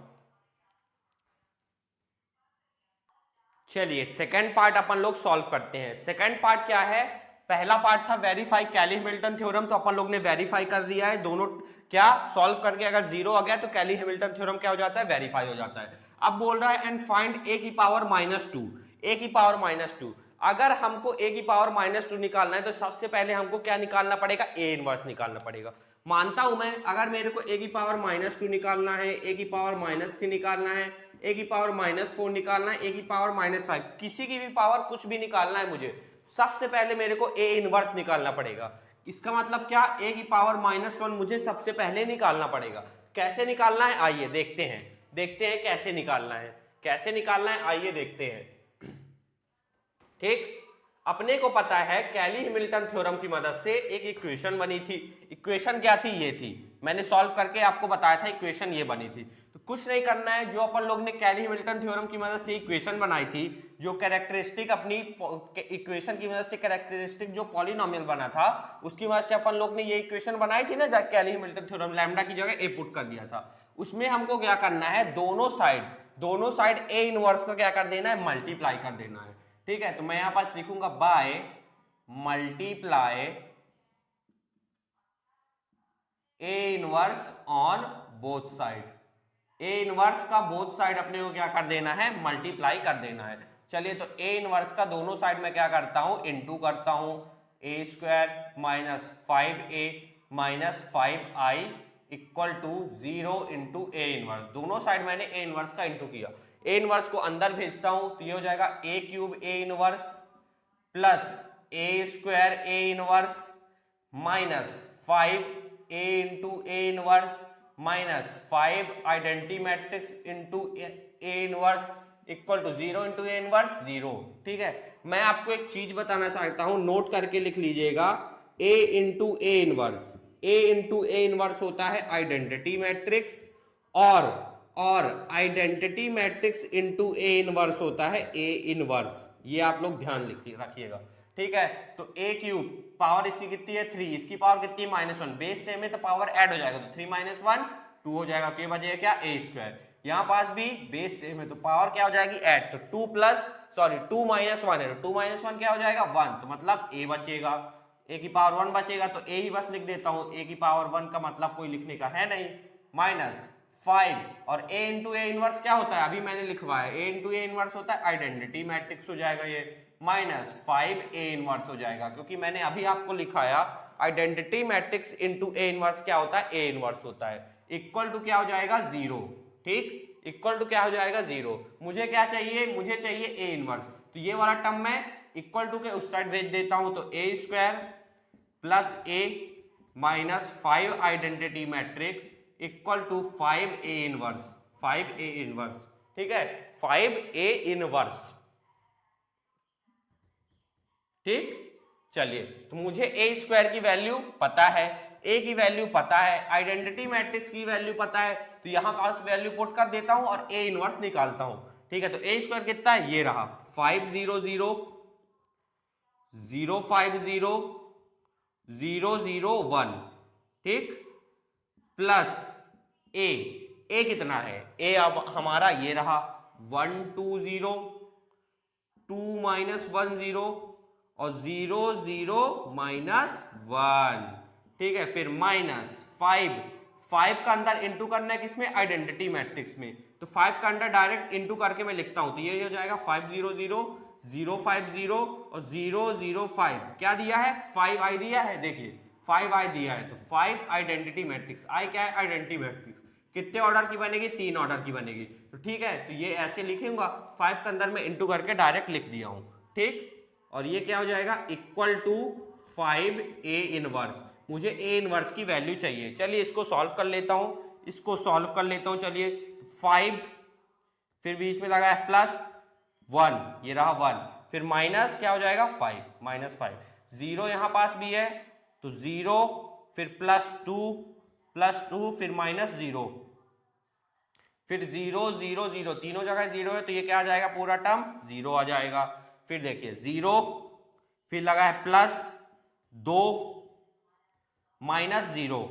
चलिए सेकंड पार्ट अपन लोग सॉल्व करते हैं। सेकंड पार्ट क्या है, पहला पार्ट था वेरीफाई कैली हैमिल्टन थ्योरम, तो अपन लोग ने वेरीफाई कर दिया है दोनों। क्या सॉल्व करके अगर 0 आ गया तो कैली हैमिल्टन थ्योरम क्या हो जाता है वेरीफाई हो जाता है। अब बोल रहा है एंड फाइंड a की पावर -2, a की पावर -2। अगर हमको a की पावर -2 निकालना है तो सबसे पहले हमको क्या निकालना पड़ेगा a इनवर्स निकालना पड़ेगा। मानता हूं मैं, अगर मेरे को a की पावर -2 निकालना है, a की पावर -3 निकालना है, a की पावर -4 निकालना है, a की पावर -5, किसी की भी पावर कुछ भी निकालना है मुझे, सबसे पहले मेरे को a इनवर्स निकालना पड़ेगा। इसका मतलब क्या, a की पावर -1 मुझे सबसे पहले निकालना पड़ेगा। कैसे निकालना है आइए देखते हैं, कैसे निकालना है, आइए देखते हैं, ठीक। अपने को पता है कैली हैमिल्टन थ्योरम की मदद से एक इक्वेशन बनी थी। इक्वेशन क्या थी, ये थी, मैंने सॉल्व करके आपको बताया था इक्वेशन ये बनी थी। तो कुछ नहीं करना है, जो अपन लोग ने कैली हैमिल्टन थ्योरम की मदद से इक्वेशन बनाई थी, जो कैरेक्टरिस्टिक अपनी इक्वेशन की मदद से कैरेक्टरिस्टिक जो पॉलिनोमियल बना था उसकी मदद से अपन लोग ने ये इक्वेशन बनाई थी ना, जब कैली हैमिल्टन थ्योरम लैम्डा की जगह ए पुट कर दिया था। उसमें हमको क्या करना है, दोनों साइड ए इनवर्स का क्या कर देना है मल्टीप्लाई कर देना है, ठीक है। तो मैं यहां पास लिखूंगा by multiply A inverse on both side. A inverse का बोथ साइड अपने को क्या कर देना है मल्टीप्लाई कर देना है। चलिए तो ए इनवर्स का दोनों साइड में क्या करता हूं इनटू करता हूं, a² - 5a - 5i equal to 0 into A inverse. दोनों साइड मैंने ए इनवर्स का इंटू किया, ए इनवर्स को अंदर भेजता हूं तो ये हो जाएगा a³ A inverse plus a² A inverse -5a into A inverse -5 identity matrix into A inverse equal to 0 into A inverse 0, ठीक है। मैं आपको एक चीज बताना चाहता हूं, नोट करके लिख लीजिएगा, a into A inverse, a into A inverse होता है आइडेंटिटी मैट्रिक्स, और identity matrix into A inverse होता है ए इनवर्स। ये आप लोग ध्यान रखिएगा, ठीक है। तो a³ पावर इसकी कितनी है 3, इसकी पावर कितनी है -1, बेस सेम है तो पावर ऐड हो जाएगा, तो 3 - 1 2 हो जाएगा, तो ये बचेगा क्या a²। यहां पास भी बेस सेम है तो पावर क्या हो जाएगी ऐड, तो 2 + सॉरी 2 माइनस 1 है, तो 2 माइनस 1 क्या हो जाएगा 1, तो मतलब a बचेगा, a की पावर 1 बचेगा, तो a ही बस लिख देता हूं, a की पावर 1 का मतलब कोई लिखने का है नहीं, माइनस 5 और a इंटू ए इनवर्स क्या होता है, अभी मैंने लिखवाया a इंटू ए इनवर्स होता है आइडेंटिटी मैट्रिक्स हो जाएगा ये, माइनस 5 a इनवर्स हो जाएगा, क्योंकि मैंने अभी आपको लिखाया identity matrix into A inverse क्या होता है, a इनवर्स होता है, इक्वल टू क्या हो जाएगा 0, ठीक, इक्वल टू क्या हो जाएगा 0। मुझे क्या चाहिए, मुझे चाहिए ए इनवर्स, तो ये वाला टर्म मैं इक्वल टू के उस साइड भेज देता हूं, तो A square plus A minus 5 identity matrix equal to 5 A inverse, 5 A inverse, ठीक है, 5 ए इनवर्स, ठीक। चलिए, तो मुझे ए स्क्वायर की वैल्यू पता है, ए की वैल्यू पता है, आइडेंटिटी मैट्रिक्स की वैल्यू पता है, तो यहां पास वैल्यू पुट कर देता हूं और ए इनवर्स निकालता हूं, ठीक है। तो ए स्क्वायर कितना है, ये रहा 500 050 001, ठीक, प्लस ए कितना है, ए अब हमारा ये रहा 120 2 माइनस 10 और 0 0 माइनस 1, ठीक है, फिर माइनस 5 का अंदर इंटू करना है किसमें, आइडेंटिटी मैट्रिक्स में, तो 5 का अंदर डायरेक्ट इंटू करके मैं लिखता हूं, तो ये हो जाएगा 500 050 और 005, क्या दिया है 5i दिया है, देखिए 5i दिया है, तो 5 आइडेंटिटी मैट्रिक्स, i क्या है आइडेंटिटी मैट्रिक्स, कितने ऑर्डर की बनेगी, 3 ऑर्डर की बनेगी, तो ठीक है, तो ये ऐसे लिखूंगा, 5 के अंदर मैं इंटू करके डायरेक्ट लिख दिया हूं, ठीक, और ये क्या हो जाएगा इक्वल टू 5 ए इनवर्स, मुझे ए इनवर्स की वैल्यू चाहिए, चलिए इसको सॉल्व कर लेता हूं, इसको सॉल्व कर लेता हूं, चलिए 5 फिर बीच में लगा है प्लस 1, ये रहा 1, फिर माइनस क्या हो जाएगा 5, माइनस 5, 0 यहां पास भी है तो 0, फिर प्लस 2 फिर माइनस 0, फिर 0 0 0, तीनों जगह 0 है, तो ये क्या आ जाएगा, पूरा टर्म 0 आ जाएगा, फिर देखिए 0 फिर लगा है प्लस 2 माइनस 0,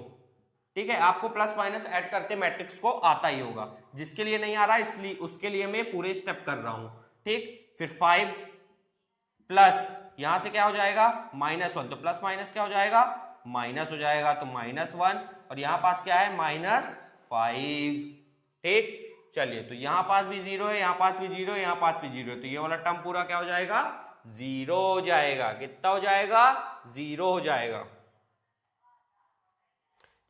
ठीक है, आपको प्लस माइनस ऐड करते मैट्रिक्स को आता ही होगा, जिसके लिए नहीं आ रहा इसलिए उसके लिए मैं पूरे स्टेप कर रहा हूं, ठीक, फिर 5 प्लस यहां से क्या हो जाएगा -1, तो प्लस माइनस क्या हो जाएगा माइनस हो जाएगा, तो -1 और यहां पास क्या है -5, ठीक। चलिए, तो यहां पास भी 0 है, यहां पास भी 0 है, यहां पास भी 0 है, तो ये वाला टर्म पूरा क्या हो जाएगा 0 हो जाएगा, कितना हो जाएगा 0 हो जाएगा।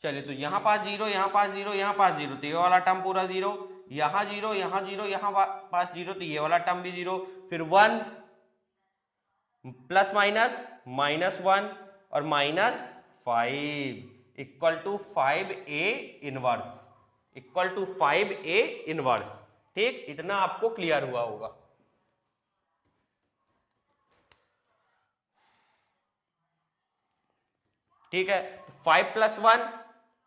चलिए, तो यहां पास 0, यहां पास 0, यहां पास 0, तो ये वाला टर्म पूरा 0, यहां 0, यहां 0, यहां पास 0, तो ये वाला टर्म भी 0, फिर 1 प्लस माइनस -1 और -5 equal to 5a inverse, equal to 5a inverse, ठीक, इतना आपको क्लियर हुआ होगा। ठीक है, तो 5 प्लस 1,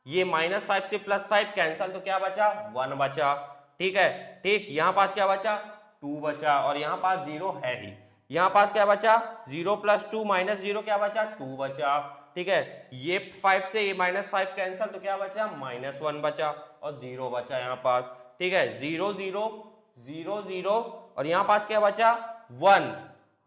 ये -5 से +5 कैंसल, तो क्या बचा 1 बचा, ठीक है, ठीक, यहां पास क्या बचा 2 बचा और यहां पास 0 है ही, यहां पास क्या बचा 0 + 2 -0 क्या बचा 2 बचा, ठीक है, ये 5 से ये -5 कैंसल, तो क्या बचा -1 बचा और 0 बचा यहाँ पास, ठीक है, 0 0 0 0 और यहाँ पास क्या बचा 1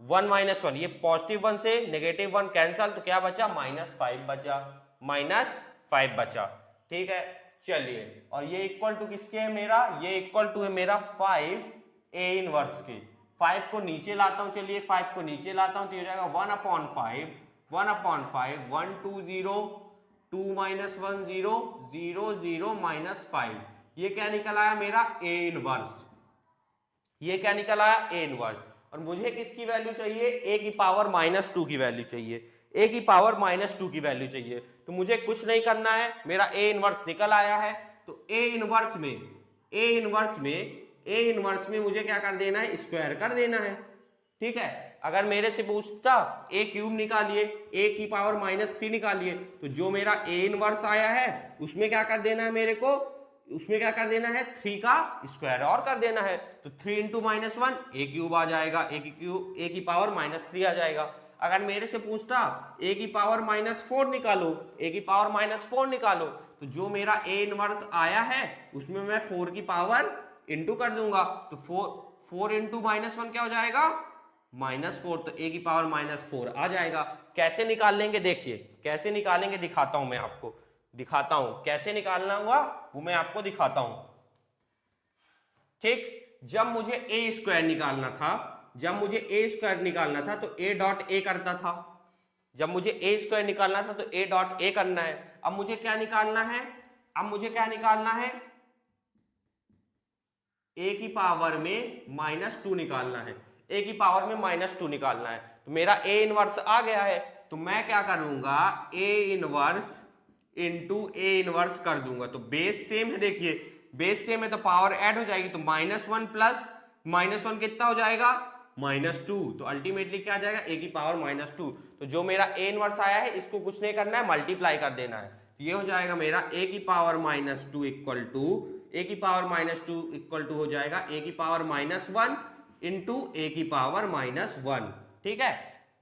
1 ये +1 से -1 कैंसल, तो क्या बचा -5 बचा, -5 बचा, ठीक है। चलिए, और ये इक्वल टू किसके है मेरा, ये इक्वल टू है मेरा 5a इनवर्स के, 5 को नीचे लाता हूं, चलिए 5 को नीचे लाता हूं, तो ये हो जाएगा 1/5 1 2 0 2 -1 0 0 0 -5, ये क्या निकल आया मेरा a इनवर्स, ये क्या निकल आया a इनवर्स, और मुझे किसकी वैल्यू चाहिए a की पावर -2 की वैल्यू चाहिए, a की पावर -2 की वैल्यू चाहिए, तो मुझे कुछ नहीं करना है, मेरा a इनवर्स निकल आया है, तो a इनवर्स में मुझे क्या कर देना है स्क्वायर कर देना है, ठीक है। अगर मेरे से पूछता a³ निकालिए, a की पावर -3 निकालिए, तो जो मेरा a इनवर्स आया है उसमें क्या कर देना है मेरे को, उसमें क्या कर देना है 3 का स्क्वायर और कर देना है, तो 3 × -1 a³ आ जाएगा, a की पावर -3 आ जाएगा। अगर मेरे से पूछता a की पावर -4 निकालो, a की पावर -4 निकालो, तो जो मेरा a इनवर्स आया है उसमें मैं 4 की पावर इंटू कर दूंगा, तो 4 इंटू -1 क्या हो जाएगा, -4, तो a की पावर -4 आ जाएगा। कैसे निकाल लेंगे देखिए, कैसे निकालेंगे दिखाता हूं मैं आपको, दिखाता हूं कैसे निकालना हुआ वो मैं आपको दिखाता हूं। ठीक, जब मुझे a स्क्वायर निकालना था, जब मुझे a स्क्वायर निकालना था तो a डॉट a करता था, जब मुझे a स्क्वायर निकालना था तो a डॉट a करना है। अब मुझे क्या निकालना है, अब मुझे क्या निकालना है, a की पावर में -2 निकालना है, a की पावर में -2 निकालना है। तो मेरा a इनवर्स आ गया है, तो मैं क्या करूंगा, a inverse into a inverse कर दूंगा। तो बेस सेम है, देखिए बेस सेम है तो पावर ऐड हो जाएगी, तो -1 प्लस -1 कितना हो जाएगा, -2। तो अल्टीमेटली क्या आ जाएगा, a की पावर -2। तो जो मेरा a इनवर्स आया है इसको कुछ नहीं करना है, मल्टीप्लाई कर देना है। ये हो जाएगा मेरा a की पावर -2 इक्वल टू, a की पावर -2 इक्वल टू हो जाएगा a की पावर -1 इंटू a की पावर -1। ठीक है,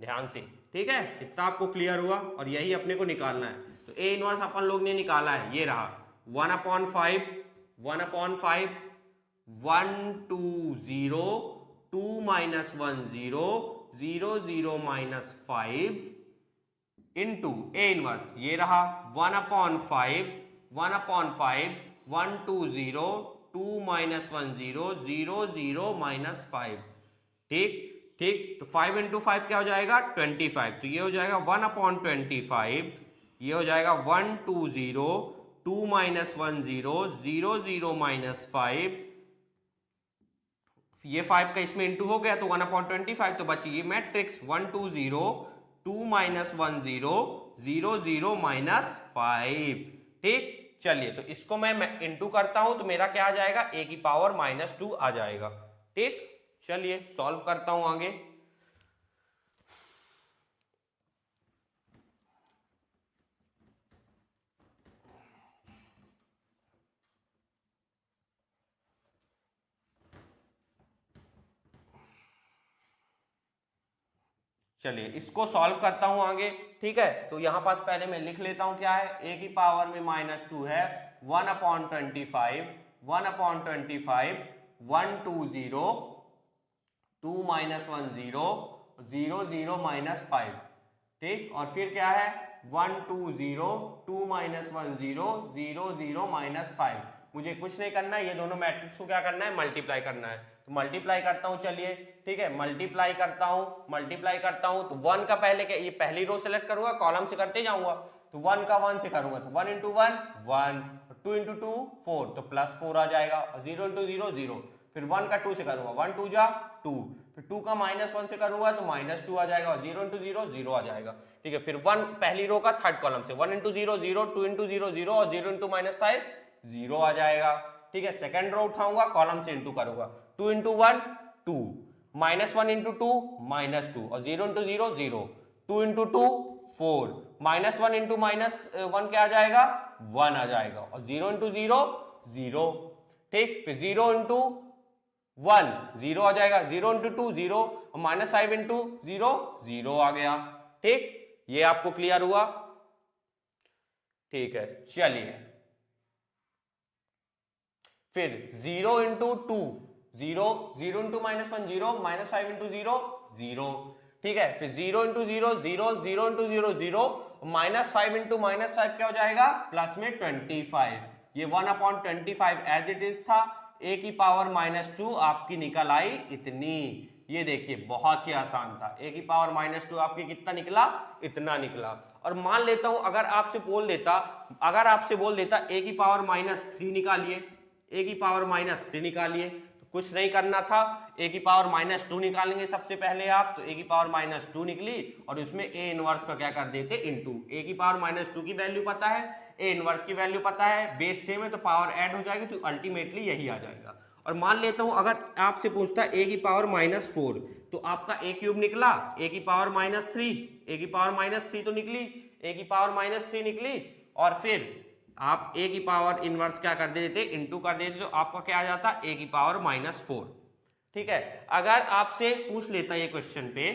ध्यान से, ठीक है, इतना आपको क्लियर हुआ। और यही अपने को निकालना है। तो a इनवर्स अपन लोग ने निकाला है, ये रहा 1/5 1/5 1 2 0 2 -1 0 0 0 -5 इंटू a इनवर्स, ये रहा 1/5 1/5 1 2 0 2 -1 0 0 0 -5। ठीक ठीक, तो 5 इंटू 5 क्या हो जाएगा, 25। तो ये हो जाएगा 1/25, ये हो जाएगा 1 2 0 2 -1 0 0 0 -5। ये 5 का इसमें इंटू हो गया तो 1/25, तो बची ये मैट्रिक्स 1 2 0 2 -1 0 0 0 -5। ठीक, चलिए तो इसको मैं इंटू करता हूं तो मेरा क्या आ जाएगा, a की पावर -2 आ जाएगा। ठीक, चलिए सॉल्व करता हूं आगे। चलिए इसको सॉल्व करता हूं आगे। ठीक है, तो यहां पास पहले मैं लिख लेता हूं क्या है, a की पावर में -2 है 1/25 1/25 1 2 0 2 -1 0 0 0 -5। ठीक, और फिर क्या है 1 2 0 2 -1 0 0 0 -5। मुझे कुछ नहीं करना है, ये दोनों मैट्रिक्स को क्या करना है, मल्टीप्लाई करना है। तो मल्टीप्लाई करता हूं, चलिए ठीक है, मल्टीप्लाई करता हूं तो 1 का पहले क्या, ये पहली रो सेलेक्ट करूंगा, कॉलम से करते जाऊंगा। तो 1 का 1 से करूंगा तो 1 इंटू 1 1, 2 इंटू 2 4, तो +4 आ जाएगा। 0 इंटू 0 0, फिर 1 का 2 से करूंगा 1 2 जा 2, फिर 2 का -1 से करूंगा तो -2 आ जाएगा, और 0 इंटू 0 0 आ जाएगा। ठीक है, फिर 1 पहली रो का थर्ड कॉलम से 1 इंटू 0 0, 2 इंटू 0 0, और 0 इंटू -5 0 आ जाएगा। ठीक है, सेकंड रो उठाऊंगा, कॉलम से इंटू करूंगा, 2 इंटू 1 2, -1 इंटू 2 -2, और 0 इंटू 0 0, 2 इंटू 2 4, -1 इंटू -1 क्या आ जाएगा, 1 आ जाएगा, और 0 इंटू 0 0। ठीक, फिर 0 इंटू 1 0 आ जाएगा, 0 इंटू 2 0, और -5 इंटू 0 0 आ गया। ठीक, ये आपको क्लियर हुआ। ठीक है, चलिए फिर 0 इंटू 2 0, 0 इंटू -1 0, -5 इंटू 0 0। ठीक है, फिर 0 इंटू 0 0, 0 इंटू 0 0, -5 इंटू -5 क्या हो जाएगा, प्लस में 25। ये 1/25 एज इट इज था, a की पावर -2 आपकी निकल आई इतनी। ये देखिए बहुत ही आसान था, a की पावर -2 आपकी कितना निकला, इतना निकला। और मान लेता हूं अगर आपसे बोल देता, a की पावर -3 निकालिए, a की पावर -3 निकालिए, तो कुछ नहीं करना था, a की पावर -2 निकालेंगे सबसे पहले आप, तो a की पावर -2 निकली, और उसमें a इनवर्स का क्या कर देते, इनटू। a की पावर -2 की वैल्यू पता है, a इनवर्स की वैल्यू पता है, बेस सेम है तो पावर ऐड हो जाएगी, तो अल्टीमेटली यही आ जाएगा। और मान लेता हूं अगर आपसे पूछता a की पावर -4, तो आपका a क्यूब निकला, a की पावर -3, a की पावर -3 तो निकली, a की पावर -3 निकली, और फिर आप a की पावर इनवर्स क्या कर देते, इनटू कर देते, तो आपका क्या आ जाता, a की पावर -4। ठीक है, अगर आपसे पूछ लेता ये क्वेश्चन पे,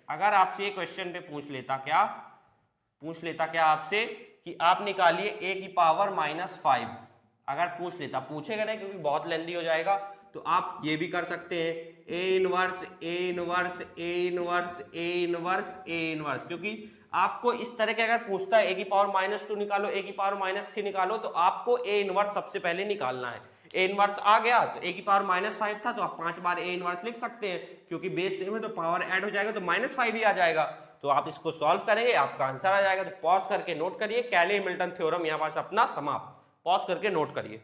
अगर आपसे ये क्वेश्चन पे पूछ लेता क्या आपसे कि आप निकालिए a की पावर -5, अगर पूछ लेता, पूछेगा नहीं क्योंकि बहुत लेंदी हो जाएगा, तो आप ये भी कर सकते हैं A inverse A inverse A inverse A inverse A inverse, क्योंकि आपको इस तरह के अगर पूछता है ए की पावर -2 निकालो, ए की पावर -3 निकालो, तो आपको ए इनवर्स सबसे पहले निकालना है। ए इनवर्स आ गया तो ए की पावर -5 था तो आप 5 बार ए इनवर्स लिख सकते हैं, क्योंकि बेस सेम है तो पावर ऐड हो जाएगा तो -5 ही आ जाएगा। तो आप इसको सॉल्व करेंगे, आपका आंसर आ जाएगा। तो पॉज करके नोट करिए, कैले हैमिल्टन थ्योरम यहाँ पास अपना समाप्त। पॉज करके नोट करिए।